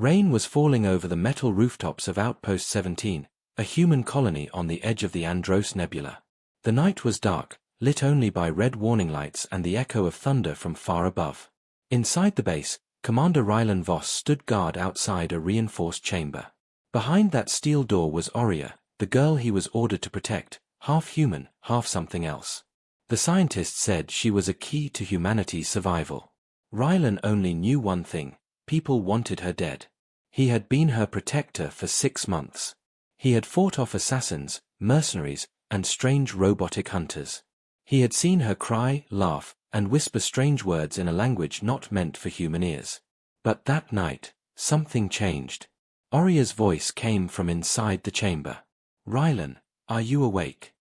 Rain was falling over the metal rooftops of Outpost 17, a human colony on the edge of the Andros Nebula. The night was dark, lit only by red warning lights and the echo of thunder from far above. Inside the base, Commander Rylan Voss stood guard outside a reinforced chamber. Behind that steel door was Aurea, the girl he was ordered to protect, half human, half something else. The scientists said she was a key to humanity's survival. Rylan only knew one thing: people wanted her dead. He had been her protector for 6 months. He had fought off assassins, mercenaries, and strange robotic hunters. He had seen her cry, laugh, and whisper strange words in a language not meant for human ears. But that night, something changed. Aurea's voice came from inside the chamber. "Rylan, are you awake?"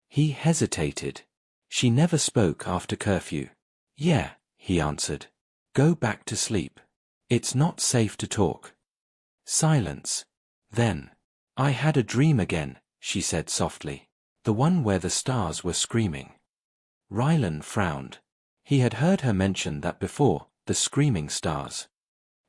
He hesitated. She never spoke after curfew. "Yeah," he answered. "Go back to sleep. It's not safe to talk." Silence. Then, "I had a dream again," she said softly. "The one where the stars were screaming." Rylan frowned. He had heard her mention that before, the screaming stars.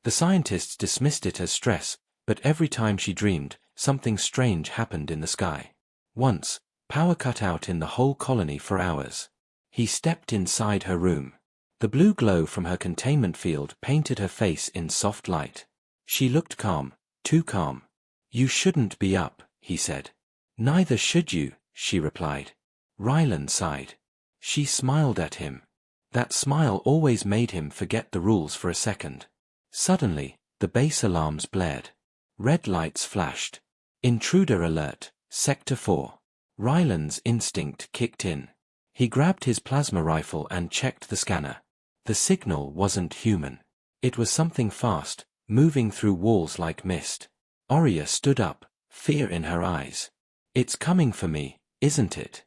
The scientists dismissed it as stress, but every time she dreamed, something strange happened in the sky. Once, power cut out in the whole colony for hours. He stepped inside her room. The blue glow from her containment field painted her face in soft light. She looked calm, too calm. "You shouldn't be up," he said. "Neither should you," she replied. Rylan sighed. She smiled at him. That smile always made him forget the rules for a second. Suddenly, the base alarms blared. Red lights flashed. "Intruder alert, Sector 4. Rylan's instinct kicked in. He grabbed his plasma rifle and checked the scanner. The signal wasn't human. It was something fast, moving through walls like mist. Aurea stood up, fear in her eyes. "It's coming for me, isn't it?"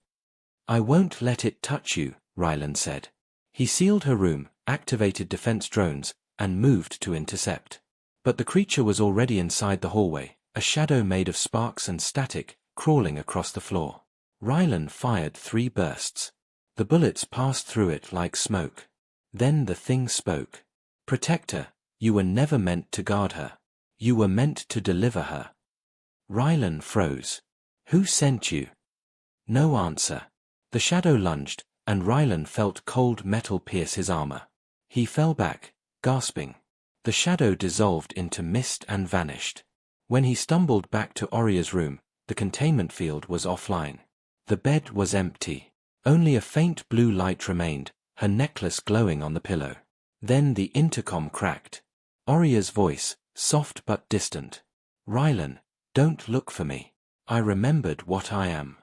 "I won't let it touch you," Rylan said. He sealed her room, activated defense drones, and moved to intercept. But the creature was already inside the hallway, a shadow made of sparks and static, crawling across the floor. Rylan fired 3 bursts. The bullets passed through it like smoke. Then the thing spoke. "Protector, you were never meant to guard her. You were meant to deliver her." Rylan froze. "Who sent you?" No answer. The shadow lunged, and Rylan felt cold metal pierce his armor. He fell back, gasping. The shadow dissolved into mist and vanished. When he stumbled back to Aurea's room, the containment field was offline. The bed was empty. Only a faint blue light remained, her necklace glowing on the pillow. Then the intercom cracked. Aurea's voice, soft but distant. "Rylan, don't look for me. I remembered what I am."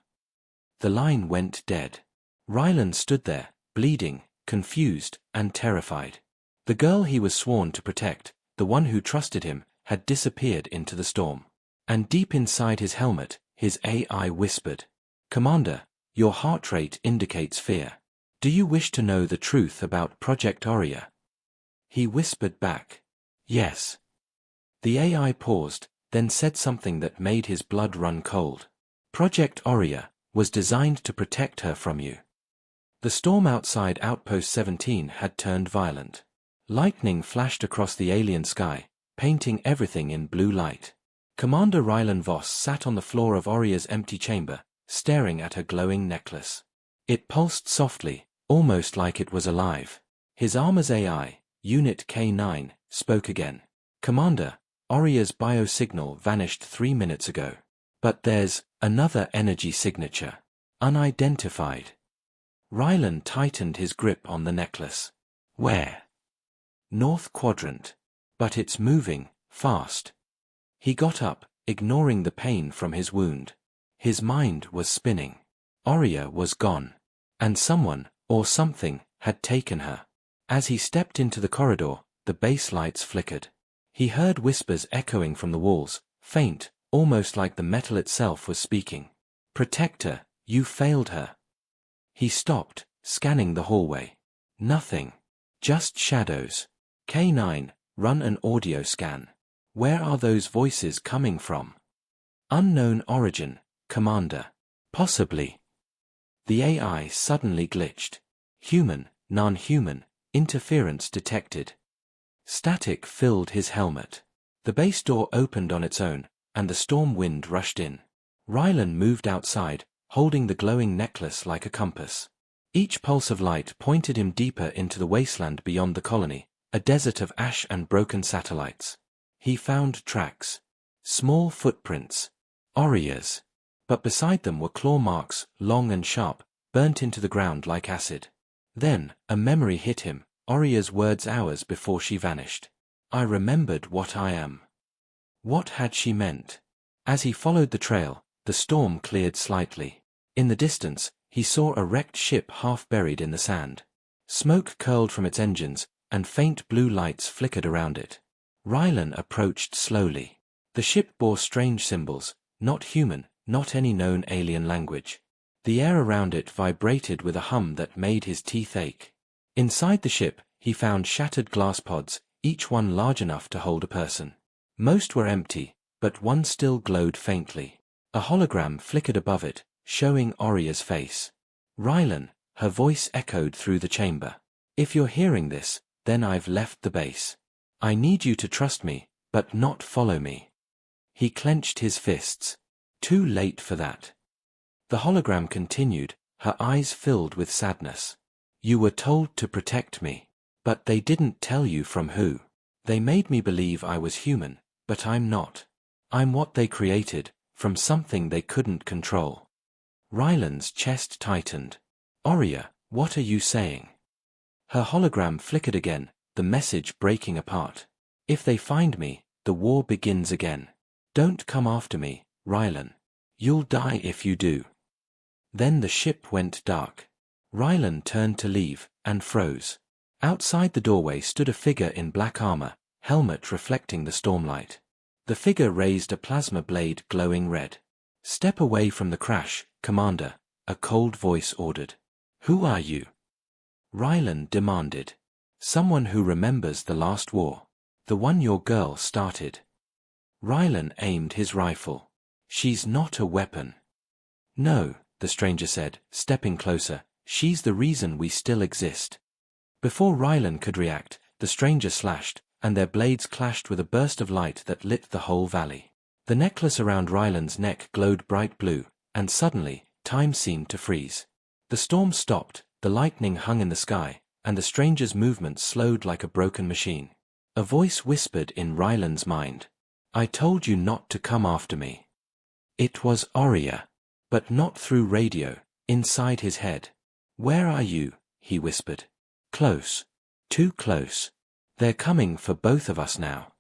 The line went dead. Rylan stood there, bleeding, confused, and terrified. The girl he was sworn to protect, the one who trusted him, had disappeared into the storm. And deep inside his helmet, his AI whispered, "Commander, your heart rate indicates fear. Do you wish to know the truth about Project Aurea?" He whispered back, "Yes." The AI paused, then said something that made his blood run cold. "Project Aurea was designed to protect her from you." The storm outside Outpost 17 had turned violent. Lightning flashed across the alien sky, painting everything in blue light. Commander Rylan Voss sat on the floor of Aurea's empty chamber, staring at her glowing necklace. It pulsed softly, almost like it was alive. His armor's AI, Unit K9, spoke again. "Commander, Aurea's biosignal vanished 3 minutes ago. But there's another energy signature. Unidentified." Rylan tightened his grip on the necklace. "Where?" "North quadrant. But it's moving, fast." He got up, ignoring the pain from his wound. His mind was spinning. Aurea was gone. And someone, or something, had taken her. As he stepped into the corridor, the base lights flickered. He heard whispers echoing from the walls, faint, almost like the metal itself was speaking. "Protector, you failed her." He stopped, scanning the hallway. Nothing. Just shadows. "K9, run an audio scan. Where are those voices coming from?" "Unknown origin, Commander." "Possibly." The AI suddenly glitched. Human, non-human, interference detected. Static filled his helmet. The base door opened on its own, and the storm wind rushed in. Rylan moved outside, holding the glowing necklace like a compass. Each pulse of light pointed him deeper into the wasteland beyond the colony, a desert of ash and broken satellites. He found tracks. Small footprints. Orias. But beside them were claw marks, long and sharp, burnt into the ground like acid. Then, a memory hit him, Oria's words hours before she vanished. I remembered what I am. What had she meant? As he followed the trail, the storm cleared slightly. In the distance, he saw a wrecked ship half buried in the sand. Smoke curled from its engines, and faint blue lights flickered around it. Rylan approached slowly. The ship bore strange symbols, not human, not any known alien language. The air around it vibrated with a hum that made his teeth ache. Inside the ship, he found shattered glass pods, each one large enough to hold a person. Most were empty, but one still glowed faintly. A hologram flickered above it, showing Oria's face. Rylan, her voice echoed through the chamber. If you're hearing this, then I've left the base. I need you to trust me, but not follow me. He clenched his fists. Too late for that. The hologram continued, her eyes filled with sadness. You were told to protect me. But they didn't tell you from who. They made me believe I was human, but I'm not. I'm what they created, from something they couldn't control. Rylan's chest tightened. Oria, what are you saying? Her hologram flickered again, the message breaking apart. If they find me, the war begins again. Don't come after me, Rylan. You'll die if you do. Then the ship went dark. Rylan turned to leave, and froze. Outside the doorway stood a figure in black armor, helmet reflecting the stormlight. The figure raised a plasma blade glowing red. Step away from the crash, Commander, a cold voice ordered. Who are you? Rylan demanded. Someone who remembers the last war. The one your girl started. Rylan aimed his rifle. She's not a weapon. No, the stranger said, stepping closer, she's the reason we still exist. Before Rylan could react, the stranger slashed, and their blades clashed with a burst of light that lit the whole valley. The necklace around Rylan's neck glowed bright blue, and suddenly, time seemed to freeze. The storm stopped, the lightning hung in the sky, and the stranger's movements slowed like a broken machine. A voice whispered in Rylan's mind. I told you not to come after me. It was Oria, but not through radio, inside his head. Where are you? He whispered. Close. Too close. They're coming for both of us now.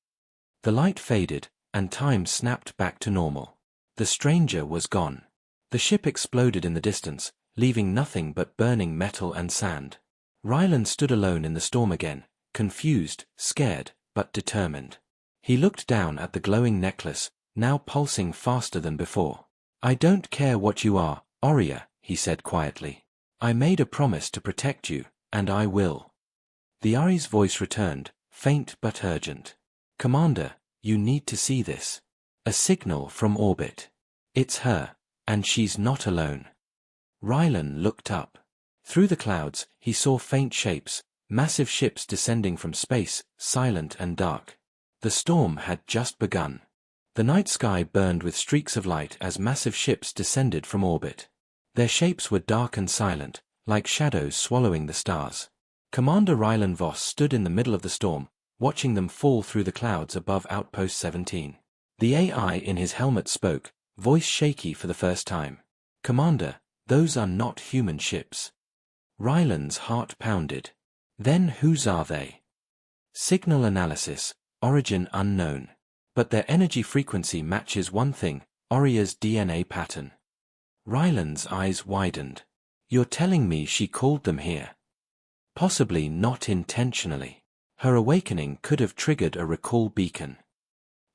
The light faded, and time snapped back to normal. The stranger was gone. The ship exploded in the distance, leaving nothing but burning metal and sand. Rylan stood alone in the storm again, confused, scared, but determined. He looked down at the glowing necklace, now pulsing faster than before. I don't care what you are, Oria, he said quietly. I made a promise to protect you, and I will. The Ari's voice returned, faint but urgent. Commander, you need to see this. A signal from orbit. It's her, and she's not alone. Rylan looked up. Through the clouds, he saw faint shapes, massive ships descending from space, silent and dark. The storm had just begun. The night sky burned with streaks of light as massive ships descended from orbit. Their shapes were dark and silent, like shadows swallowing the stars. Commander Rylan Voss stood in the middle of the storm, watching them fall through the clouds above Outpost 17. The AI in his helmet spoke, voice shaky for the first time. Commander, those are not human ships. Rylan's heart pounded. Then whose are they? Signal analysis, origin unknown. But their energy frequency matches one thing, Oria's DNA pattern. Rylan's eyes widened. You're telling me she called them here? Possibly not intentionally. Her awakening could have triggered a recall beacon.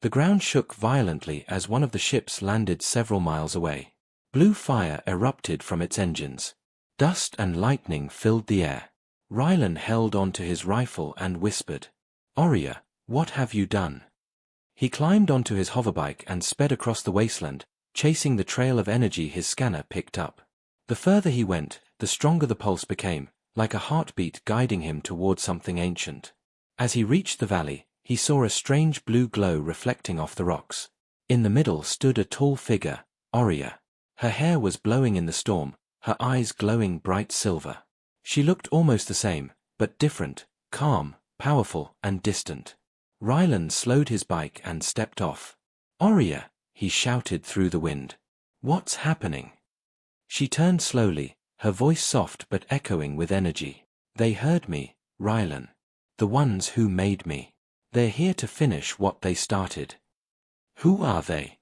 The ground shook violently as one of the ships landed several miles away. Blue fire erupted from its engines. Dust and lightning filled the air. Rylan held onto his rifle and whispered, Oria, what have you done? He climbed onto his hoverbike and sped across the wasteland, chasing the trail of energy his scanner picked up. The further he went, the stronger the pulse became, like a heartbeat guiding him toward something ancient. As he reached the valley, He saw a strange blue glow reflecting off the rocks. In the middle stood a tall figure, Oria. Her hair was blowing in the storm, her eyes glowing bright silver. She looked almost the same, but different, calm, powerful, and distant. Rylan slowed his bike and stepped off. "Oria," he shouted through the wind. "What's happening?" She turned slowly, her voice soft but echoing with energy. "They heard me, Rylan. The ones who made me. They're here to finish what they started." "Who are they?"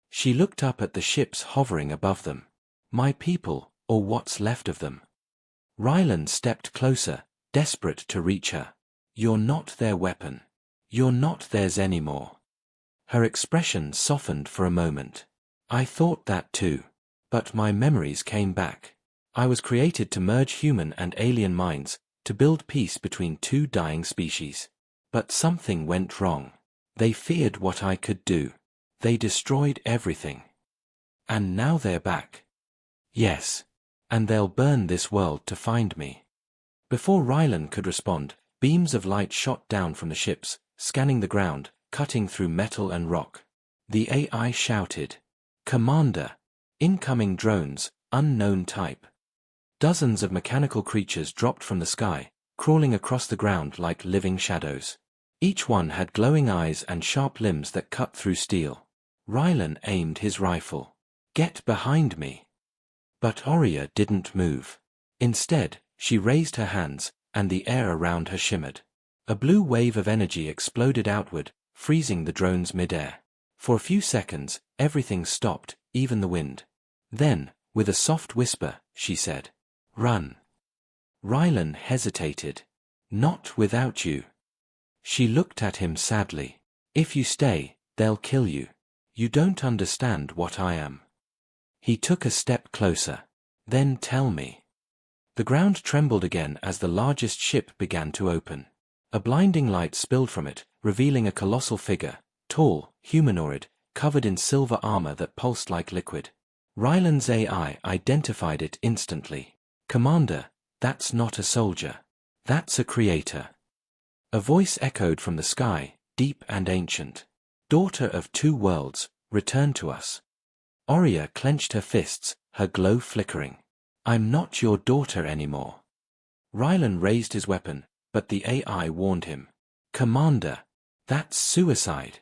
She looked up at the ships hovering above them. "My people, or what's left of them." Rylan stepped closer, desperate to reach her. "You're not their weapon. You're not theirs anymore." Her expression softened for a moment. "I thought that too. But my memories came back. I was created to merge human and alien minds, to build peace between two dying species. But something went wrong. They feared what I could do. They destroyed everything. And now they're back. Yes. And they'll burn this world to find me." Before Rylan could respond, beams of light shot down from the ships, scanning the ground, cutting through metal and rock. The AI shouted, "Commander! Incoming drones, unknown type." Dozens of mechanical creatures dropped from the sky, crawling across the ground like living shadows. Each one had glowing eyes and sharp limbs that cut through steel. Rylan aimed his rifle. "Get behind me." But Oria didn't move. Instead, she raised her hands, and the air around her shimmered. A blue wave of energy exploded outward, freezing the drones mid-air. For a few seconds, everything stopped, even the wind. Then, with a soft whisper, she said, "Run." Rylan hesitated. "Not without you." She looked at him sadly. "If you stay, they'll kill you. You don't understand what I am." He took a step closer. "Then tell me." The ground trembled again as the largest ship began to open. A blinding light spilled from it, revealing a colossal figure, tall, humanoid, covered in silver armor that pulsed like liquid. Rylan's AI identified it instantly. "Commander, that's not a soldier. That's a creator." A voice echoed from the sky, deep and ancient. "Daughter of two worlds, return to us." Oria clenched her fists, her glow flickering. "I'm not your daughter anymore." Rylan raised his weapon, but the AI warned him. "Commander, that's suicide."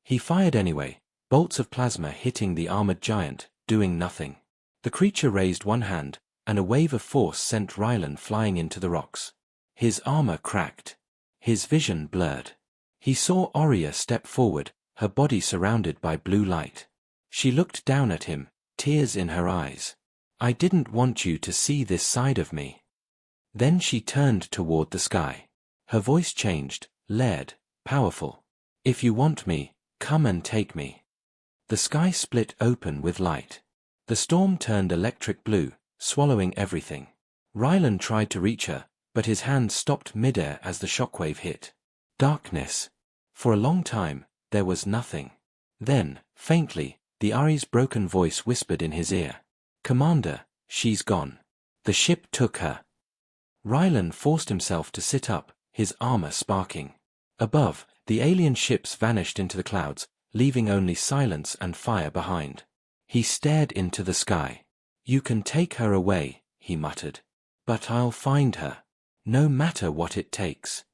He fired anyway, bolts of plasma hitting the armored giant, doing nothing. The creature raised one hand, and a wave of force sent Rylan flying into the rocks. His armor cracked. His vision blurred. He saw Oria step forward, her body surrounded by blue light. She looked down at him, tears in her eyes. "I didn't want you to see this side of me." Then she turned toward the sky. Her voice changed, layered, powerful. "If you want me, come and take me." The sky split open with light. The storm turned electric blue, swallowing everything. Rylan tried to reach her, but his hand stopped midair as the shockwave hit. Darkness. For a long time, there was nothing. Then, faintly, the Ari's broken voice whispered in his ear. "Commander, she's gone. The ship took her." Rylan forced himself to sit up, his armor sparking. Above, the alien ships vanished into the clouds, leaving only silence and fire behind. He stared into the sky. "You can take her away," he muttered. "But I'll find her. No matter what it takes."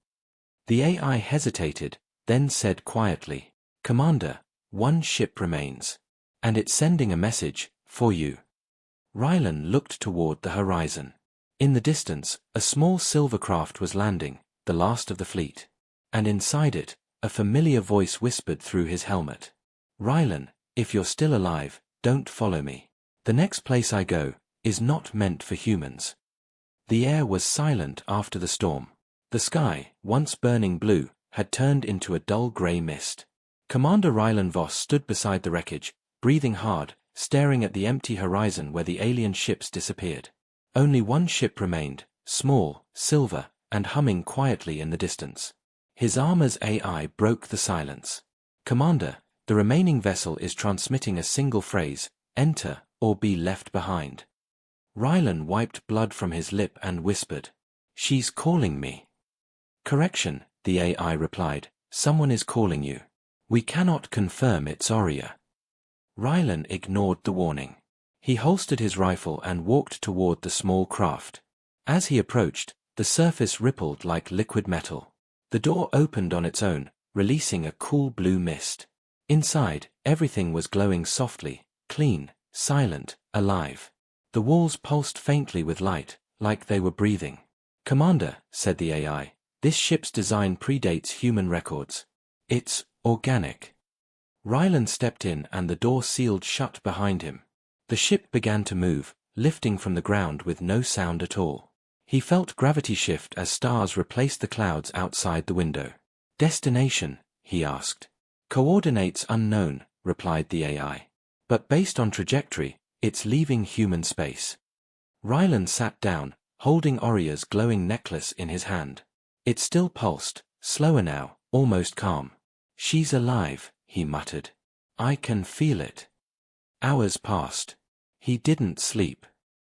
The AI hesitated, then said quietly, "Commander, one ship remains. And it's sending a message, for you." Rylan looked toward the horizon. In the distance, a small silver craft was landing, the last of the fleet. And inside it, a familiar voice whispered through his helmet. "Rylan, if you're still alive, don't follow me. The next place I go is not meant for humans." The air was silent after the storm. The sky, once burning blue, had turned into a dull grey mist. Commander Rylan Voss stood beside the wreckage, breathing hard, staring at the empty horizon where the alien ships disappeared. Only one ship remained, small, silver, and humming quietly in the distance. His armor's AI broke the silence. "Commander, the remaining vessel is transmitting a single phrase, enter or be left behind." Rylan wiped blood from his lip and whispered, "She's calling me." "Correction," the AI replied, Someone is calling you. We cannot confirm it's Oria. Rylan ignored the warning. He holstered his rifle and walked toward the small craft. As he approached, the surface rippled like liquid metal. The door opened on its own, releasing a cool blue mist. Inside, everything was glowing softly, clean, silent, alive. The walls pulsed faintly with light, like they were breathing. "Commander," said the AI, "this ship's design predates human records. It's organic." Rylan stepped in and the door sealed shut behind him. The ship began to move, lifting from the ground with no sound at all. He felt gravity shift as stars replaced the clouds outside the window. "Destination?" he asked. "Coordinates unknown," replied the AI. "But based on trajectory, it's leaving human space." Rylan sat down, holding Oria's glowing necklace in his hand. It still pulsed, slower now, almost calm. "She's alive," he muttered. "I can feel it." Hours passed. He didn't sleep.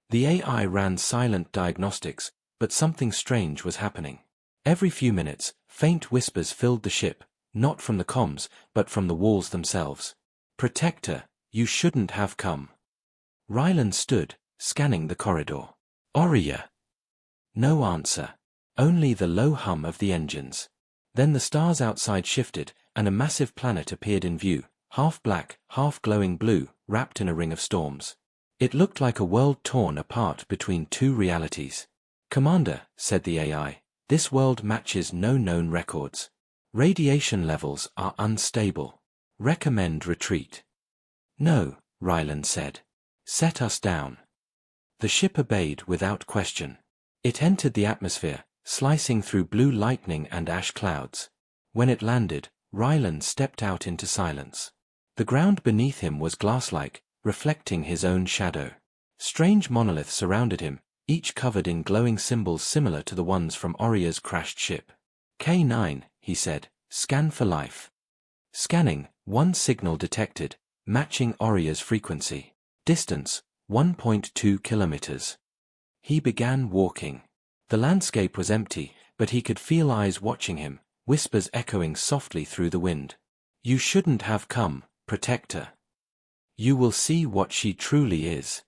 The AI ran silent diagnostics, but something strange was happening. Every few minutes, faint whispers filled the ship, not from the comms, but from the walls themselves. "Protector, you shouldn't have come." Rylan stood, scanning the corridor. "Oria." No answer. Only the low hum of the engines. Then the stars outside shifted, and a massive planet appeared in view, half black, half glowing blue, wrapped in a ring of storms. It looked like a world torn apart between two realities. "Commander," said the AI, "this world matches no known records. Radiation levels are unstable. Recommend retreat." "No," Rylan said. "Set us down." The ship obeyed without question. It entered the atmosphere, slicing through blue lightning and ash clouds. When it landed, Rylan stepped out into silence. The ground beneath him was glass-like, reflecting his own shadow. Strange monoliths surrounded him, each covered in glowing symbols similar to the ones from Oria's crashed ship. "K9, he said, "scan for life." Scanning, one signal detected, matching Oria's frequency. Distance, 1.2 kilometers. He began walking. The landscape was empty, but he could feel eyes watching him, whispers echoing softly through the wind. "You shouldn't have come, Protector. You will see what she truly is."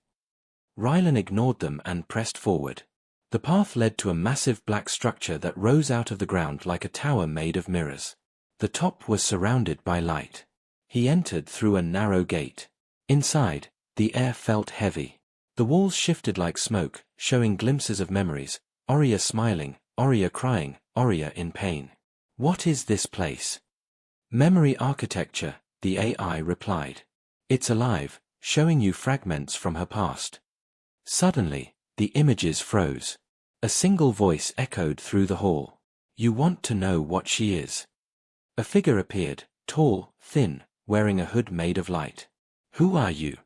Rylan ignored them and pressed forward. The path led to a massive black structure that rose out of the ground like a tower made of mirrors. The top was surrounded by light. He entered through a narrow gate. Inside, the air felt heavy. The walls shifted like smoke, showing glimpses of memories, Oria smiling, Oria crying, Oria in pain. "What is this place?" "Memory architecture," the AI replied. "It's alive, showing you fragments from her past." Suddenly, the images froze. A single voice echoed through the hall. "You want to know what she is." A figure appeared, tall, thin, wearing a hood made of light. "Who are you?"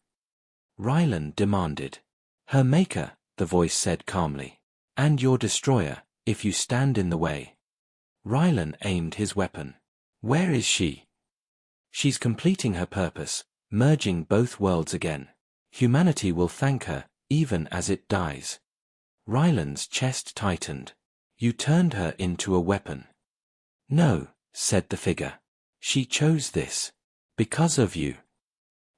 Rylan demanded. "Her maker," the voice said calmly. "And your destroyer, if you stand in the way." Rylan aimed his weapon. "Where is she?" "She's completing her purpose, merging both worlds again. Humanity will thank her, even as it dies." Rylan's chest tightened. "You turned her into a weapon." "No," said the figure. "She chose this. Because of you."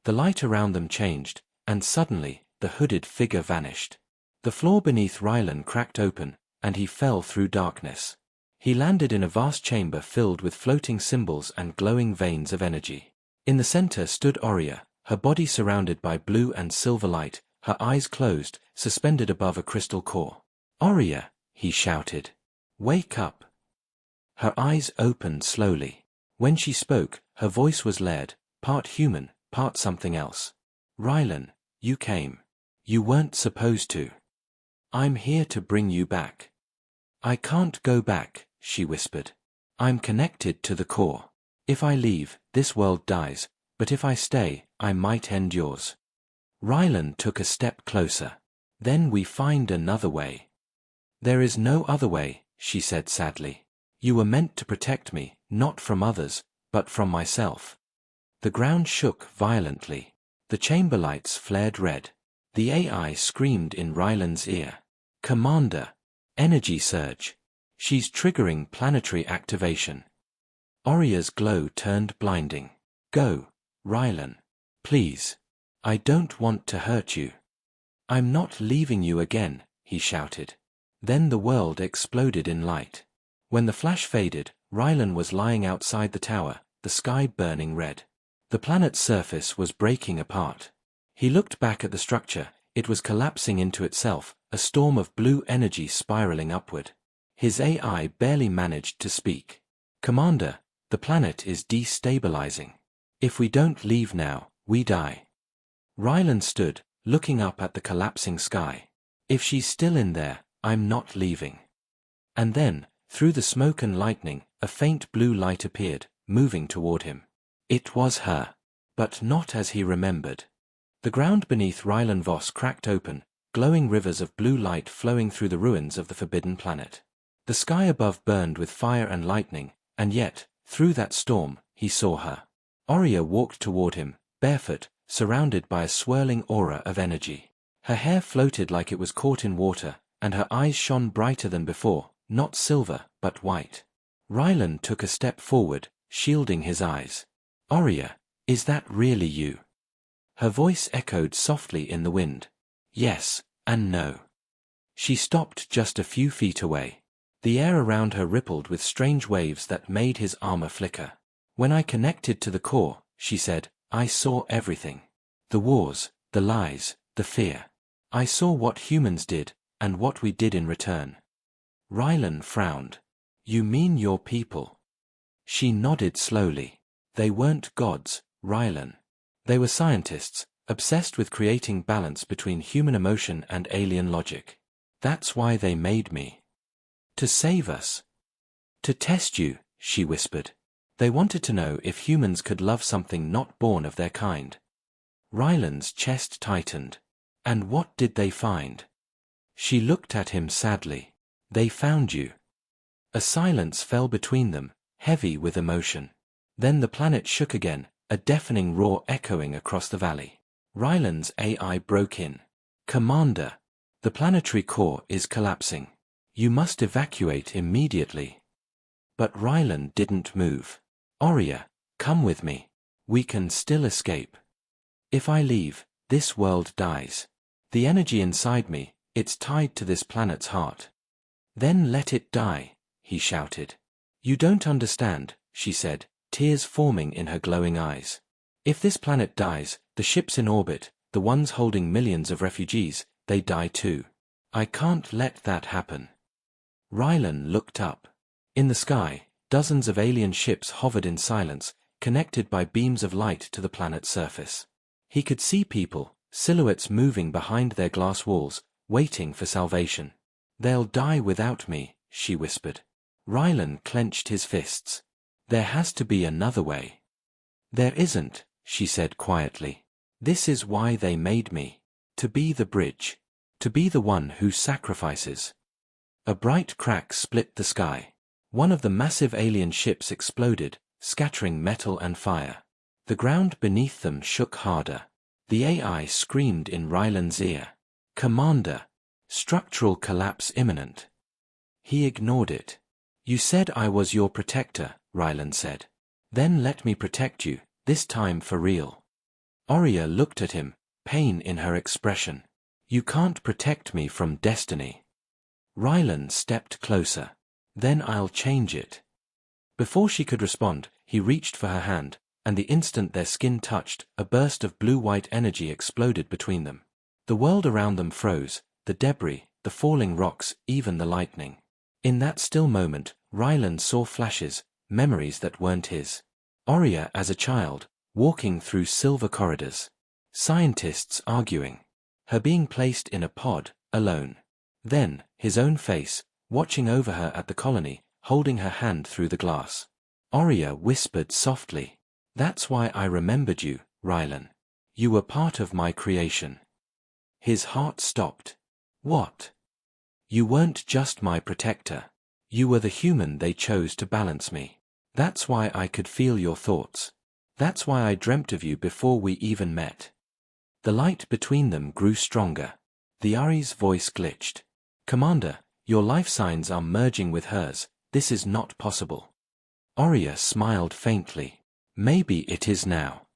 The light around them changed, and suddenly, the hooded figure vanished. The floor beneath Rylan cracked open, and he fell through darkness. He landed in a vast chamber filled with floating symbols and glowing veins of energy. In the center stood Oria, her body surrounded by blue and silver light, her eyes closed, suspended above a crystal core. "Oria," he shouted. "Wake up." Her eyes opened slowly. When she spoke, her voice was layered, part human, part something else. "Rylan, you came. You weren't supposed to. I'm here to bring you back." "I can't go back," she whispered. "I'm connected to the core. If I leave, this world dies, but if I stay, I might end yours." Rylan took a step closer. "Then we find another way." "There is no other way," she said sadly. "You were meant to protect me, not from others, but from myself." The ground shook violently. The chamber lights flared red. The AI screamed in Rylan's ear. "Commander! Energy surge. She's triggering planetary activation." Oria's glow turned blinding. Go, Rylan. Please. I don't want to hurt you. I'm not leaving you again, he shouted. Then the world exploded in light. When the flash faded, Rylan was lying outside the tower, the sky burning red. The planet's surface was breaking apart. He looked back at the structure. It was collapsing into itself, a storm of blue energy spiraling upward. His AI barely managed to speak. Commander, the planet is destabilizing. If we don't leave now, we die. Rylan stood, looking up at the collapsing sky. If she's still in there, I'm not leaving. And then, through the smoke and lightning, a faint blue light appeared, moving toward him. It was her. But not as he remembered. The ground beneath Rylan Voss cracked open, glowing rivers of blue light flowing through the ruins of the forbidden planet. The sky above burned with fire and lightning, and yet, through that storm, he saw her. Oria walked toward him, barefoot, surrounded by a swirling aura of energy. Her hair floated like it was caught in water, and her eyes shone brighter than before, not silver, but white. Rylan took a step forward, shielding his eyes. Oria, is that really you? Her voice echoed softly in the wind. Yes, and no. She stopped just a few feet away. The air around her rippled with strange waves that made his armor flicker. When I connected to the core, she said, I saw everything. The wars, the lies, the fear. I saw what humans did, and what we did in return. Rylan frowned. You mean your people? She nodded slowly. They weren't gods, Rylan. They were scientists, obsessed with creating balance between human emotion and alien logic. That's why they made me. To save us. To test you, she whispered. They wanted to know if humans could love something not born of their kind. Rylan's chest tightened. And what did they find? She looked at him sadly. They found you. A silence fell between them, heavy with emotion. Then the planet shook again, a deafening roar echoing across the valley. Rylan's AI broke in. Commander, the planetary core is collapsing. You must evacuate immediately. But Rylan didn't move. Oria, come with me. We can still escape. If I leave, this world dies. The energy inside me, it's tied to this planet's heart. Then let it die, he shouted. You don't understand, she said, tears forming in her glowing eyes. If this planet dies, the ships in orbit, the ones holding millions of refugees, they die too. I can't let that happen. Rylan looked up. In the sky, dozens of alien ships hovered in silence, connected by beams of light to the planet's surface. He could see people, silhouettes moving behind their glass walls, waiting for salvation. They'll die without me, she whispered. Rylan clenched his fists. There has to be another way. There isn't, she said quietly. This is why they made me. To be the bridge. To be the one who sacrifices. A bright crack split the sky. One of the massive alien ships exploded, scattering metal and fire. The ground beneath them shook harder. The AI screamed in Rylan's ear. Commander! Structural collapse imminent. He ignored it. You said I was your protector, Rylan said. Then let me protect you, this time for real. Oria looked at him, pain in her expression. You can't protect me from destiny. Rylan stepped closer. Then I'll change it. Before she could respond, he reached for her hand, and the instant their skin touched, a burst of blue-white energy exploded between them. The world around them froze, the debris, the falling rocks, even the lightning. In that still moment, Rylan saw flashes, memories that weren't his. Oria as a child, walking through silver corridors. Scientists arguing. Her being placed in a pod, alone. Then, his own face, watching over her at the colony, holding her hand through the glass. Oria whispered softly. That's why I remembered you, Rylan. You were part of my creation. His heart stopped. What? You weren't just my protector. You were the human they chose to balance me. That's why I could feel your thoughts. That's why I dreamt of you before we even met. The light between them grew stronger. The Ari's voice glitched. Commander, your life signs are merging with hers. This is not possible. Oria smiled faintly. Maybe it is now.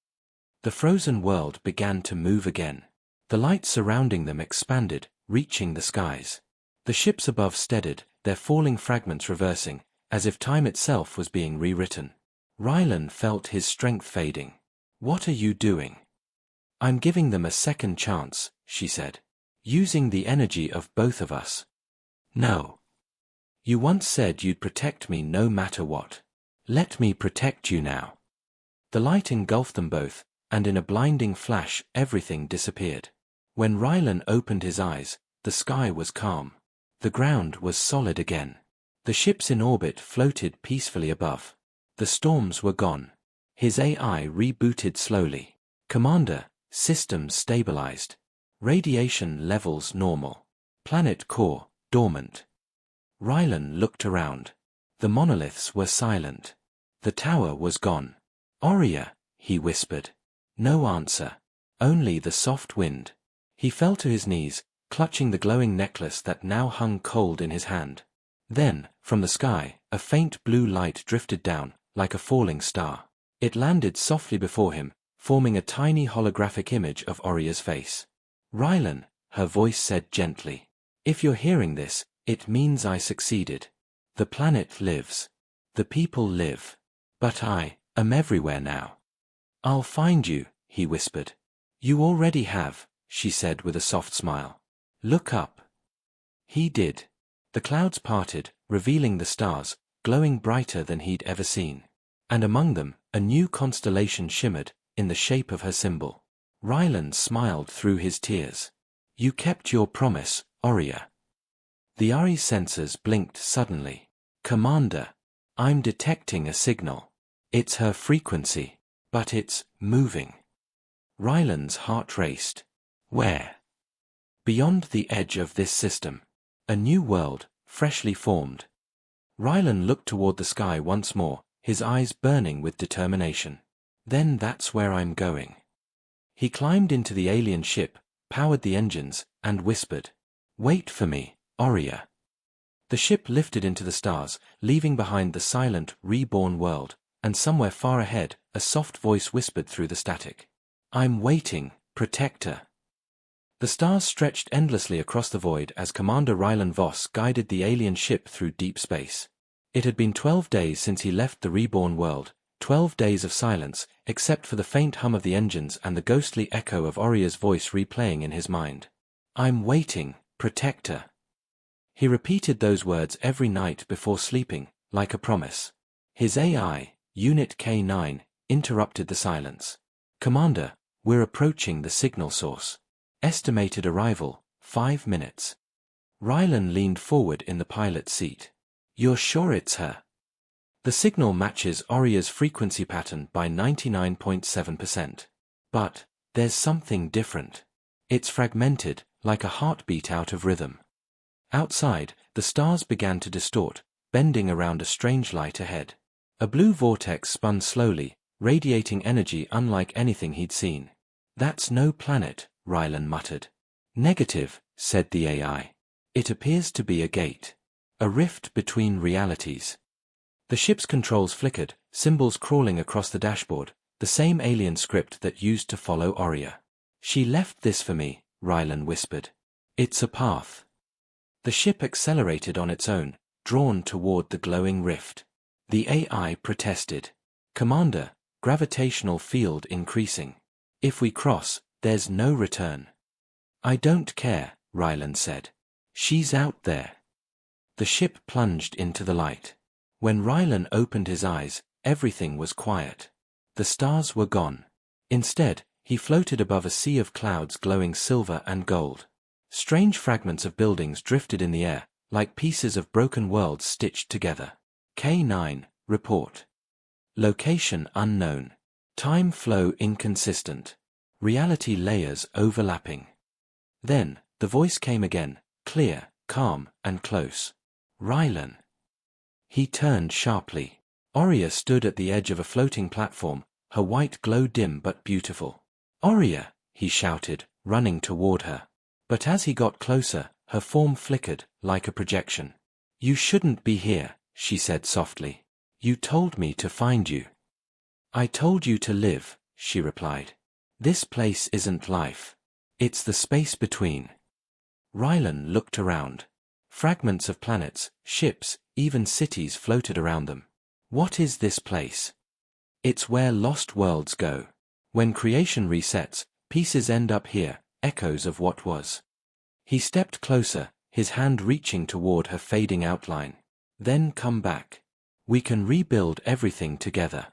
The frozen world began to move again. The light surrounding them expanded, reaching the skies. The ships above steadied, their falling fragments reversing, as if time itself was being rewritten. Rylan felt his strength fading. "What are you doing?" "I'm giving them a second chance," she said. "Using the energy of both of us." "No. You once said you'd protect me no matter what. Let me protect you now." The light engulfed them both, and in a blinding flash everything disappeared. When Rylan opened his eyes, the sky was calm. The ground was solid again. The ships in orbit floated peacefully above. The storms were gone. His AI rebooted slowly. "Commander, systems stabilized. Radiation levels normal. Planet core, dormant." Rylan looked around. The monoliths were silent. The tower was gone. "Oria," he whispered. No answer. Only the soft wind. He fell to his knees, clutching the glowing necklace that now hung cold in his hand. Then, from the sky, a faint blue light drifted down, like a falling star. It landed softly before him, forming a tiny holographic image of Oria's face. "Rylan," her voice said gently. "If you're hearing this, it means I succeeded. The planet lives. The people live. But I am everywhere now." "I'll find you," he whispered. "You already have," she said with a soft smile. "Look up." He did. The clouds parted, revealing the stars, glowing brighter than he'd ever seen. And among them, a new constellation shimmered, in the shape of her symbol. Rylan smiled through his tears. "You kept your promise, Oria." The Ari's sensors blinked suddenly. "Commander, I'm detecting a signal. It's her frequency, but it's moving." Rylan's heart raced. "Where?" "Beyond the edge of this system. A new world, freshly formed." Rylan looked toward the sky once more, his eyes burning with determination. "Then that's where I'm going." He climbed into the alien ship, powered the engines, and whispered, "Wait for me, Oria." The ship lifted into the stars, leaving behind the silent, reborn world, and somewhere far ahead, a soft voice whispered through the static, "I'm waiting, Protector." The stars stretched endlessly across the void as Commander Rylan Voss guided the alien ship through deep space. It had been 12 days since he left the reborn world, 12 days of silence, except for the faint hum of the engines and the ghostly echo of Oria's voice replaying in his mind. "I'm waiting, Protector." He repeated those words every night before sleeping, like a promise. His AI, Unit K9, interrupted the silence. "Commander, we're approaching the signal source. Estimated arrival, 5 minutes." Rylan leaned forward in the pilot's seat. "You're sure it's her?" "The signal matches Oria's frequency pattern by 99.7%. But there's something different. It's fragmented, like a heartbeat out of rhythm." Outside, the stars began to distort, bending around a strange light ahead. A blue vortex spun slowly, radiating energy unlike anything he'd seen. "That's no planet," Rylan muttered. "Negative," said the AI. "It appears to be a gate. A rift between realities." The ship's controls flickered, symbols crawling across the dashboard, the same alien script that used to follow Oria. "She left this for me," Rylan whispered. "It's a path." The ship accelerated on its own, drawn toward the glowing rift. The AI protested. "Commander, gravitational field increasing. If we cross, there's no return." "I don't care," Rylan said. "She's out there." The ship plunged into the light. When Rylan opened his eyes, everything was quiet. The stars were gone. Instead, he floated above a sea of clouds glowing silver and gold. Strange fragments of buildings drifted in the air, like pieces of broken worlds stitched together. K9, report. Location unknown. Time flow inconsistent. Reality layers overlapping. Then, the voice came again, clear, calm, and close. "Rylan." He turned sharply. Oria stood at the edge of a floating platform, her white glow dim but beautiful. "Oria," he shouted, running toward her. But as he got closer, her form flickered, like a projection. "You shouldn't be here," she said softly. You told me to find you. I told you to live, she replied. This place isn't life. It's the space between. Rylan looked around. Fragments of planets, ships, even cities floated around them. What is this place? It's where lost worlds go. When creation resets, pieces end up here, echoes of what was. He stepped closer, his hand reaching toward her fading outline. Then come back. We can rebuild everything together.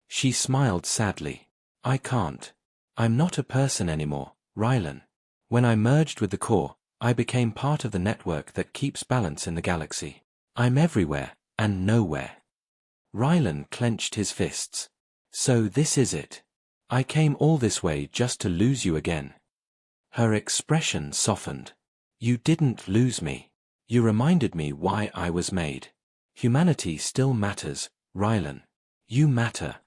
She smiled sadly. I can't. I'm not a person anymore, Rylan. When I merged with the core, I became part of the network that keeps balance in the galaxy. I'm everywhere, and nowhere. Rylan clenched his fists. So this is it. I came all this way just to lose you again. Her expression softened. You didn't lose me. You reminded me why I was made. Humanity still matters, Rylan. You matter.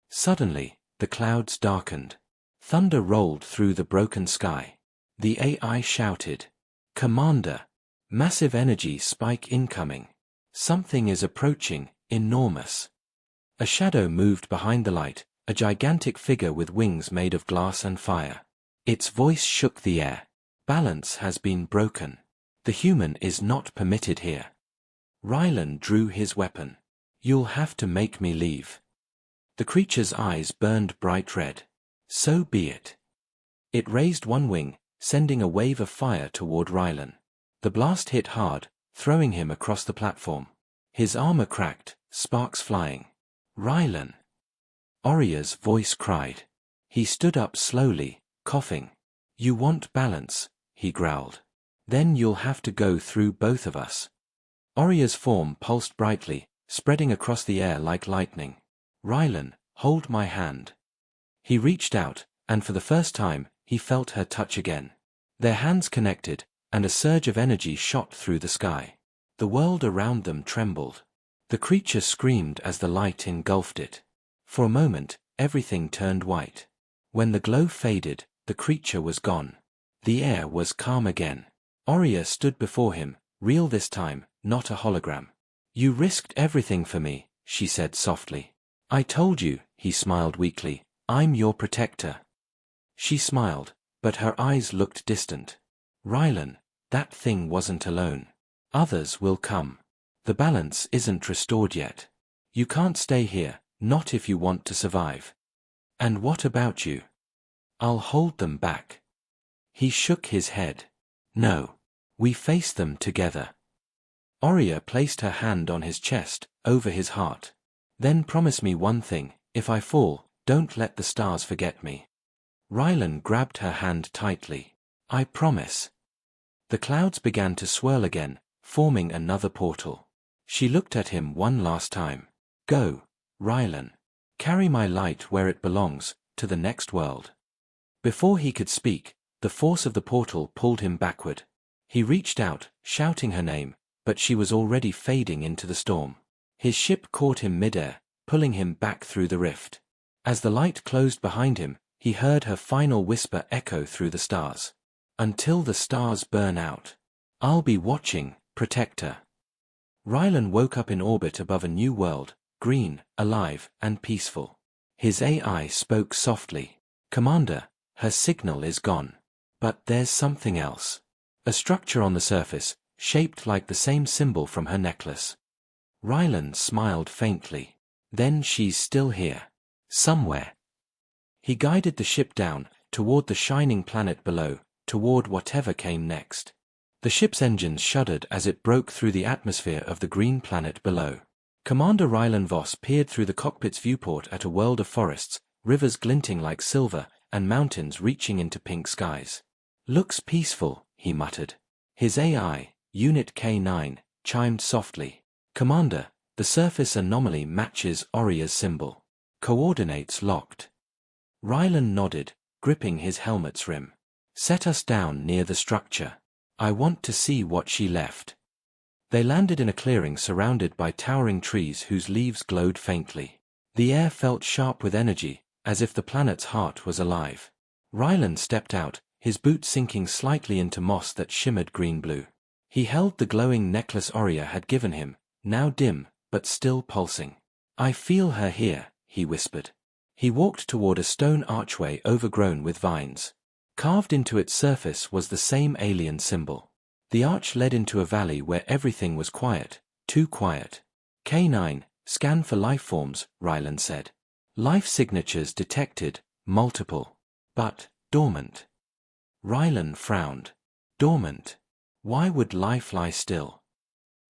Suddenly, the clouds darkened. Thunder rolled through the broken sky. The AI shouted. Commander! Massive energy spike incoming. Something is approaching, enormous. A shadow moved behind the light, a gigantic figure with wings made of glass and fire. Its voice shook the air. Balance has been broken. The human is not permitted here. Rylan drew his weapon. You'll have to make me leave. The creature's eyes burned bright red. So be it. It raised one wing, sending a wave of fire toward Rylan. The blast hit hard, throwing him across the platform. His armor cracked, sparks flying. Rylan! Oria's voice cried. He stood up slowly, coughing. You want balance, he growled. Then you'll have to go through both of us. Oria's form pulsed brightly, spreading across the air like lightning. Rylan, hold my hand. He reached out, and for the first time, he felt her touch again. Their hands connected, and a surge of energy shot through the sky. The world around them trembled. The creature screamed as the light engulfed it. For a moment, everything turned white. When the glow faded, the creature was gone. The air was calm again. Oria stood before him, real this time, not a hologram. You risked everything for me, she said softly. I told you, he smiled weakly, I'm your protector. She smiled, but her eyes looked distant. Rylan, that thing wasn't alone. Others will come. The balance isn't restored yet. You can't stay here, not if you want to survive. And what about you? I'll hold them back. He shook his head. No. We face them together. Oria placed her hand on his chest, over his heart. Then promise me one thing, if I fall, don't let the stars forget me. Rylan grabbed her hand tightly. I promise. The clouds began to swirl again, forming another portal. She looked at him one last time. Go, Rylan. Carry my light where it belongs, to the next world. Before he could speak, the force of the portal pulled him backward. He reached out, shouting her name, but she was already fading into the storm. His ship caught him midair, pulling him back through the rift. As the light closed behind him, he heard her final whisper echo through the stars. Until the stars burn out. I'll be watching, protector. Rylan woke up in orbit above a new world, green, alive, and peaceful. His AI spoke softly. Commander, her signal is gone. But there's something else. A structure on the surface, shaped like the same symbol from her necklace. Rylan smiled faintly. Then she's still here. Somewhere. He guided the ship down, toward the shining planet below, toward whatever came next. The ship's engines shuddered as it broke through the atmosphere of the green planet below. Commander Rylan Voss peered through the cockpit's viewport at a world of forests, rivers glinting like silver, and mountains reaching into pink skies. Looks peaceful, he muttered. His AI, Unit K9, chimed softly. Commander, the surface anomaly matches Oria's symbol. Coordinates locked. Rylan nodded, gripping his helmet's rim. Set us down near the structure. I want to see what she left. They landed in a clearing surrounded by towering trees whose leaves glowed faintly. The air felt sharp with energy, as if the planet's heart was alive. Rylan stepped out, his boots sinking slightly into moss that shimmered green-blue. He held the glowing necklace Oria had given him, now dim, but still pulsing. "I feel her here," he whispered. He walked toward a stone archway overgrown with vines. Carved into its surface was the same alien symbol. The arch led into a valley where everything was quiet, too quiet. "K9, scan for life forms," Ryland said. "Life signatures detected, multiple. But, dormant." Ryland frowned. Dormant? Why would life lie still?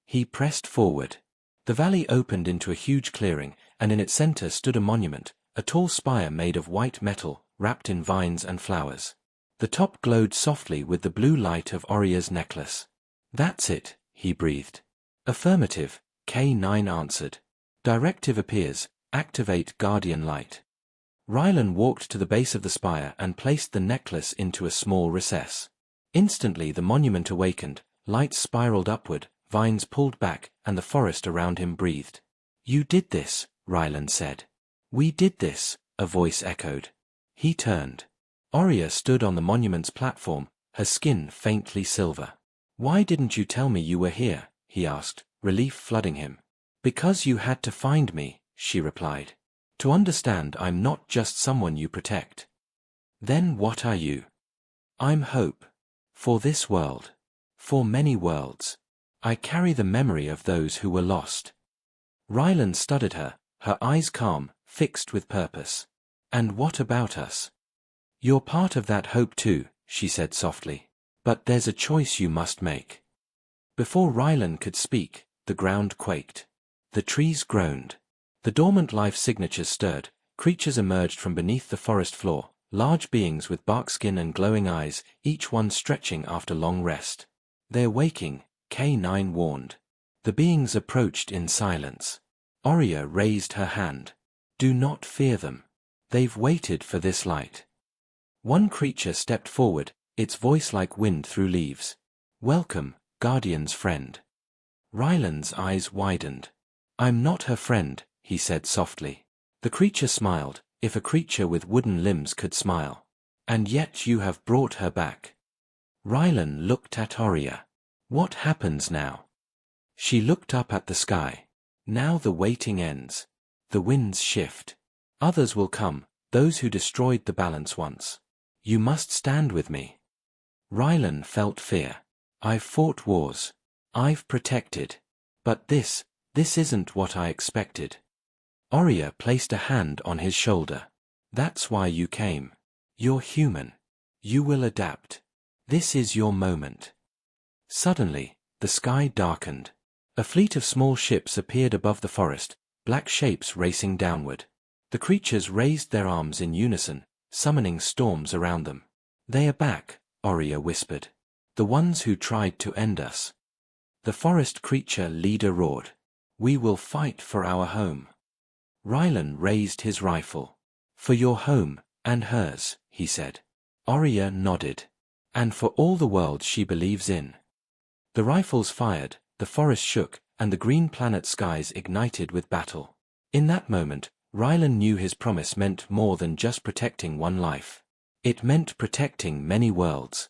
He pressed forward. The valley opened into a huge clearing, and in its center stood a monument, a tall spire made of white metal, wrapped in vines and flowers. The top glowed softly with the blue light of Oria's necklace. "That's it," he breathed. "Affirmative," K9 answered. "Directive appears, activate Guardian Light." Rylan walked to the base of the spire and placed the necklace into a small recess. Instantly the monument awakened, light spiraled upward, vines pulled back, and the forest around him breathed. "You did this," Ryland said. "We did this," a voice echoed. He turned. Oria stood on the monument's platform, her skin faintly silver. "Why didn't you tell me you were here?" he asked, relief flooding him. "Because you had to find me," she replied. "To understand I'm not just someone you protect." "Then what are you?" "I'm hope. For this world. For many worlds. I carry the memory of those who were lost." Ryland studied her, her eyes calm, fixed with purpose. "And what about us?" "You're part of that hope too," she said softly. "But there's a choice you must make." Before Ryland could speak, the ground quaked. The trees groaned. The dormant life signatures stirred, creatures emerged from beneath the forest floor, large beings with bark skin and glowing eyes, each one stretching after long rest. "They're waking," K9 warned. The beings approached in silence. Oria raised her hand. "Do not fear them. They've waited for this light." One creature stepped forward, its voice like wind through leaves. "Welcome, Guardian's friend." Ryland's eyes widened. "I'm not her friend," he said softly. The creature smiled, if a creature with wooden limbs could smile. "And yet you have brought her back." Ryland looked at Oria. "What happens now?" She looked up at the sky. "Now the waiting ends. The winds shift. Others will come, those who destroyed the balance once. You must stand with me." Ryland felt fear. "I've fought wars. I've protected. But this isn't what I expected." Oria placed a hand on his shoulder. "That's why you came. You're human. You will adapt. This is your moment." Suddenly, the sky darkened. A fleet of small ships appeared above the forest, black shapes racing downward. The creatures raised their arms in unison, summoning storms around them. "They are back," Oria whispered. "The ones who tried to end us." The forest creature leader roared. "We will fight for our home." Ryland raised his rifle. "For your home, and hers," he said. Oria nodded. "And for all the world she believes in." The rifles fired, the forest shook, and the green planet skies ignited with battle. In that moment, Ryland knew his promise meant more than just protecting one life. It meant protecting many worlds.